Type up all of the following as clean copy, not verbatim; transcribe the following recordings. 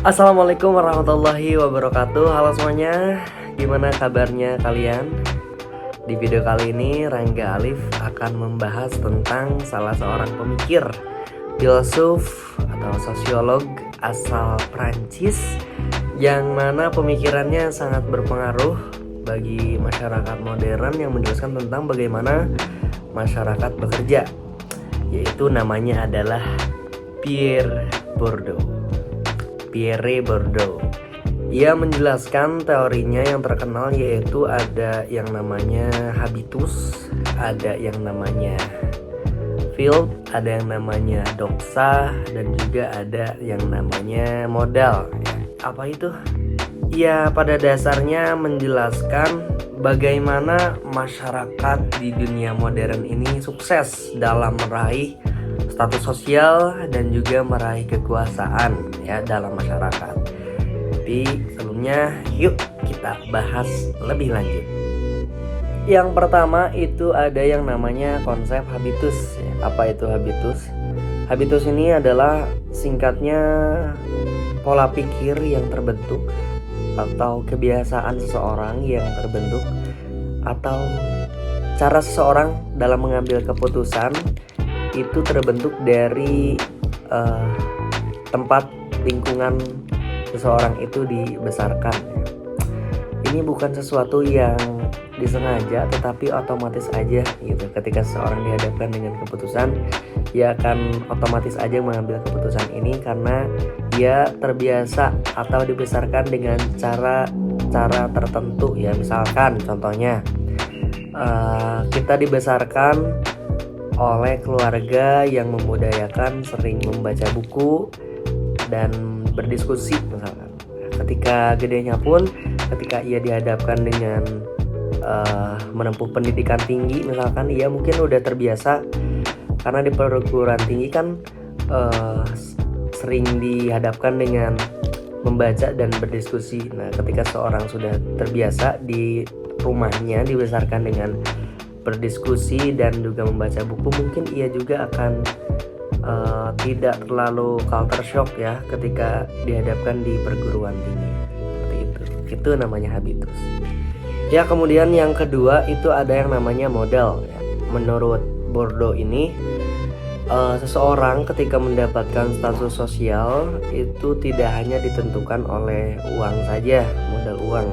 Assalamualaikum warahmatullahi wabarakatuh. Halo semuanya, gimana kabarnya kalian? Di video kali ini Rangga Alif akan membahas tentang salah seorang pemikir, filsuf atau sosiolog asal Prancis, yang mana pemikirannya sangat berpengaruh bagi masyarakat modern, yang menjelaskan tentang bagaimana masyarakat bekerja, yaitu namanya adalah Pierre Bourdieu. Ia menjelaskan teorinya yang terkenal, yaitu ada yang namanya habitus, ada yang namanya field, ada yang namanya doxa, dan juga ada yang namanya modal. Apa itu? Ia pada dasarnya menjelaskan bagaimana masyarakat di dunia modern ini sukses dalam meraih status sosial dan juga meraih kekuasaan ya dalam masyarakat. Tapi sebelumnya yuk kita bahas lebih lanjut. Yang pertama itu ada yang namanya konsep habitus. Apa itu habitus? Habitus ini adalah singkatnya pola pikir yang terbentuk atau kebiasaan seseorang yang terbentuk atau cara seseorang dalam mengambil keputusan itu terbentuk dari tempat lingkungan seseorang itu dibesarkan. Ini bukan sesuatu yang disengaja, tetapi otomatis aja gitu. Ketika seseorang dihadapkan dengan keputusan, ia akan otomatis aja mengambil keputusan ini karena ia terbiasa atau dibesarkan dengan cara tertentu ya. Misalkan contohnya kita dibesarkan oleh keluarga yang memudayakan sering membaca buku dan berdiskusi misalkan. Ketika gedenya pun, ketika ia dihadapkan dengan menempuh pendidikan tinggi misalkan, ia mungkin udah terbiasa karena di perguruan tinggi kan sering dihadapkan dengan membaca dan berdiskusi. Nah, ketika seorang sudah terbiasa di rumahnya dibesarkan dengan berdiskusi dan juga membaca buku, mungkin ia juga akan tidak terlalu culture shock ya ketika dihadapkan di perguruan tinggi. Seperti itu namanya habitus ya. Kemudian yang kedua itu ada yang namanya modal ya. Menurut Bourdieu ini seseorang ketika mendapatkan status sosial itu tidak hanya ditentukan oleh uang saja, modal uang,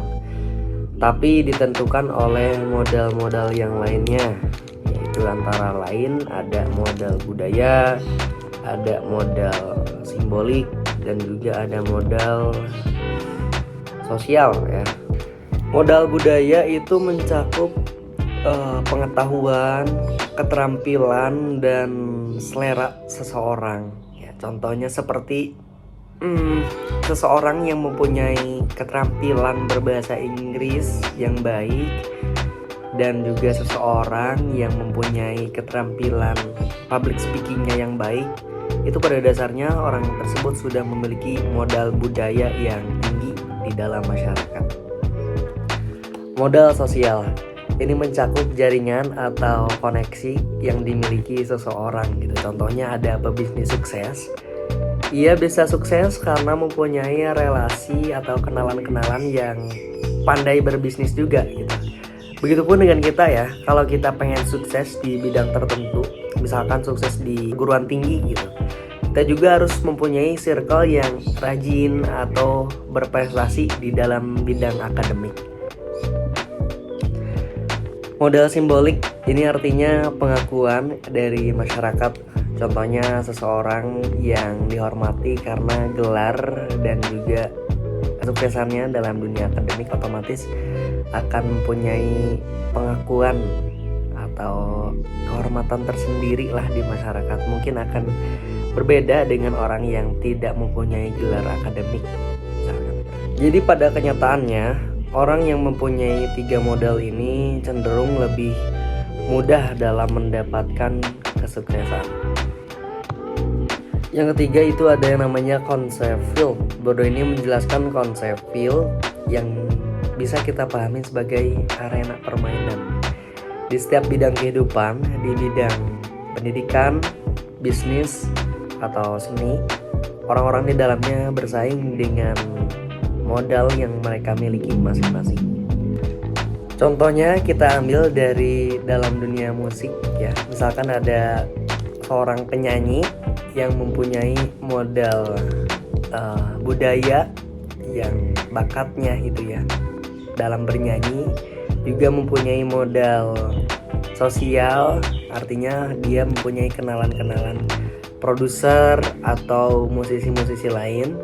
tapi ditentukan oleh modal-modal yang lainnya, yaitu antara lain ada modal budaya, ada modal simbolik, dan juga ada modal sosial ya. Modal budaya itu mencakup pengetahuan, keterampilan, dan selera seseorang ya. Contohnya seperti seseorang yang mempunyai keterampilan berbahasa Inggris yang baik, dan juga seseorang yang mempunyai keterampilan public speakingnya yang baik, itu pada dasarnya orang tersebut sudah memiliki modal budaya yang tinggi di dalam masyarakat. Modal sosial ini mencakup jaringan atau koneksi yang dimiliki seseorang gitu. Contohnya ada pebisnis sukses. Ia bisa sukses karena mempunyai relasi atau kenalan-kenalan yang pandai berbisnis juga gitu. Begitupun dengan kita ya, kalau kita pengen sukses di bidang tertentu, misalkan sukses di perguruan tinggi gitu, kita juga harus mempunyai circle yang rajin atau berprestasi di dalam bidang akademik. Modal simbolik ini artinya pengakuan dari masyarakat. Contohnya seseorang yang dihormati karena gelar dan juga kesuksesannya dalam dunia akademik otomatis akan mempunyai pengakuan atau kehormatan tersendiri lah di masyarakat. Mungkin akan berbeda dengan orang yang tidak mempunyai gelar akademik. Jadi pada kenyataannya orang yang mempunyai 3 modal ini cenderung lebih mudah dalam mendapatkan kesuksesan. Yang ketiga itu ada yang namanya konsep field. Bourdieu ini menjelaskan konsep field yang bisa kita pahami sebagai arena permainan di setiap bidang kehidupan, di bidang pendidikan, bisnis, atau seni, orang-orang di dalamnya bersaing dengan modal yang mereka miliki masing-masing. Contohnya kita ambil dari dalam dunia musik ya. Misalkan ada seorang penyanyi yang mempunyai modal budaya yang bakatnya itu ya dalam bernyanyi, juga mempunyai modal sosial, artinya dia mempunyai kenalan-kenalan produser atau musisi-musisi lain,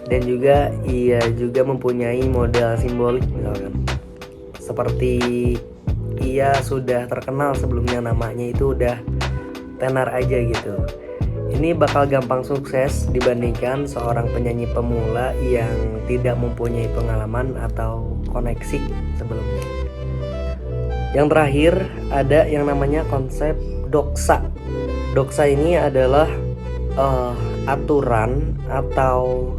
dan juga ia juga mempunyai modal simbolik misalkan seperti ia sudah terkenal sebelumnya, namanya itu udah tenar aja gitu. Ini bakal gampang sukses dibandingkan seorang penyanyi pemula yang tidak mempunyai pengalaman atau koneksi sebelumnya. Yang terakhir ada yang namanya konsep doksa. Doksa ini adalah aturan atau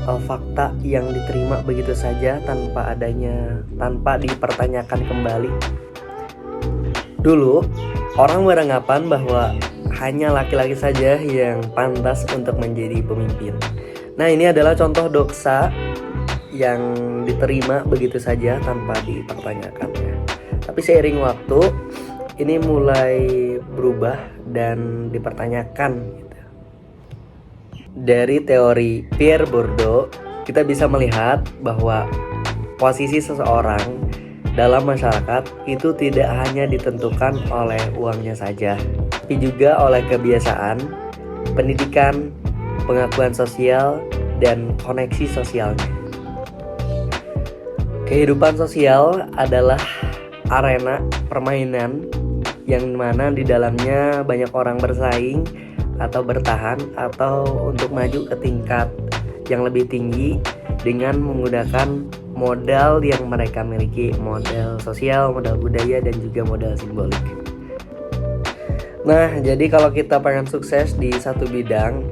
fakta yang diterima begitu saja tanpa dipertanyakan kembali. Dulu orang beranggapan bahwa hanya laki-laki saja yang pantas untuk menjadi pemimpin. Nah, ini adalah contoh doksa yang diterima begitu saja tanpa dipertanyakan ya. Tapi seiring waktu ini mulai berubah dan dipertanyakan gitu. Dari teori Pierre Bourdieu kita bisa melihat bahwa posisi seseorang dalam masyarakat itu tidak hanya ditentukan oleh uangnya saja, tapi juga oleh kebiasaan, pendidikan, pengakuan sosial, dan koneksi sosialnya. Kehidupan sosial adalah arena permainan yang mana di dalamnya banyak orang bersaing atau bertahan atau untuk maju ke tingkat yang lebih tinggi dengan menggunakan modal yang mereka miliki, modal sosial, modal budaya, dan juga modal simbolik. Nah, jadi kalau kita pengen sukses di satu bidang,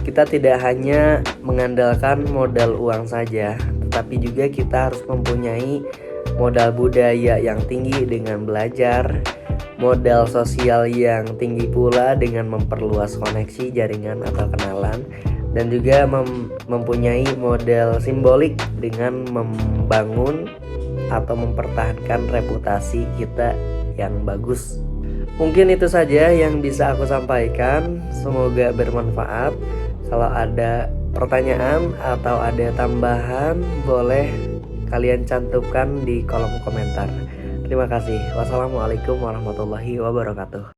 kita tidak hanya mengandalkan modal uang saja, tetapi juga kita harus mempunyai modal budaya yang tinggi dengan belajar, modal sosial yang tinggi pula dengan memperluas koneksi, jaringan atau kenalan, dan juga mempunyai modal simbolik dengan membangun atau mempertahankan reputasi kita yang bagus. Mungkin itu saja yang bisa aku sampaikan, semoga bermanfaat. Kalau ada pertanyaan atau ada tambahan, boleh kalian cantumkan di kolom komentar. Terima kasih. Wassalamualaikum warahmatullahi wabarakatuh.